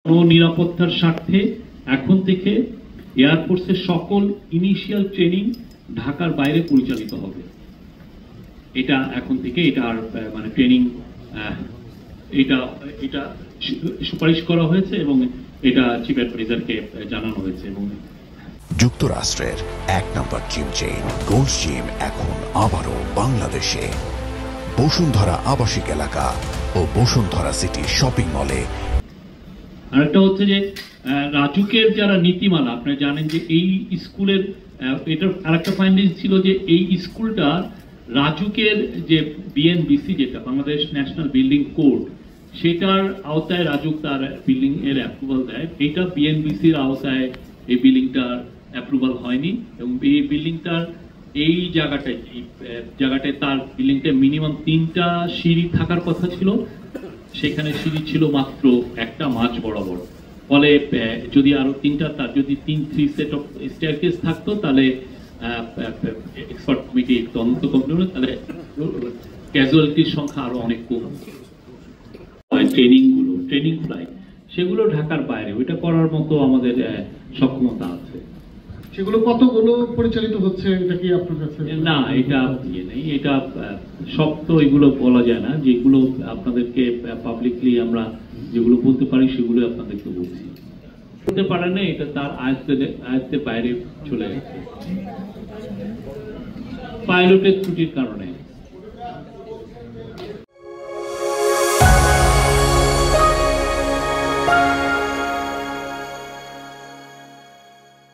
নিরাপত্তার স্বার্থে এখন থেকে এয়ারফোর্সের সকল ইনিশিয়াল ট্রেনিং ঢাকার বাইরে পরিচালিত হবে। এটা এখন থেকে এটা আর মানে ট্রেনিং এটা এটা সুপারিশ করা হয়েছে এবং এটা চিফ অ্যাডভাইজারকে জানানো হয়েছে। এবং যুক্তরাষ্ট্রের এক নম্বর জিম চেইন গোল্ড জিম এখন আবারও বাংলাদেশে বসুন্ধরা আবাসিক এলাকা ও বসুন্ধরা সিটি শপিং মলে। আরেকটা হচ্ছে যে রাজুকের যারা নীতিমালা, আপনারা জানেন যে এই স্কুলের এটার আরেকটা ফাইন্ডিং ছিল যে এই স্কুলটা রাজুকের যে বিএনবিসি যেটা বাংলাদেশ ন্যাশনাল বিল্ডিং কোড সেটার আওতায় রাজুক তার বিল্ডিং এর অ্যাপ্রুভাল দেয়। এটা বিএনবিসির আওতায় এই বিল্ডিংটার অ্যাপ্রুভাল হয়নি এবং এই বিল্ডিংটার এই জায়গাটায় তার বিল্ডিংটা মিনিমাম 3টা সিঁড়ি থাকার কথা ছিল, সেখানে সিঁড়ি ছিল মাত্র একটা মাঝ বরাবর। ফলে যদি আরো 3টা তার যদি 3 সেট অফ স্টেয়ারকেস থাকতো তাহলে এক্সপার্ট কমিটি তদন্ত কমিটি হলো তাহলে ক্যাজুয়ালিটির সংখ্যা আরো অনেক কম। ট্রেনিং ফ্লাইট সেগুলো ঢাকার বাইরে ওইটা করার মতো আমাদের সক্ষমতা আছে। সেগুলো কতগুলো পরিচালিত হচ্ছে এটা কি আপনার কাছে? না, এটা নেই, এটা সব তো এগুলো বলা যায় না। যেগুলো আপনাদেরকে পাবলিকলি আমরা যেগুলো বলতে পারি সেগুলো আপনাদেরকে বলছি। বলতে পারে না, এটা তার আয়ত্তের বাইরে চলে গেছে পাইলটের ত্রুটির কারণে।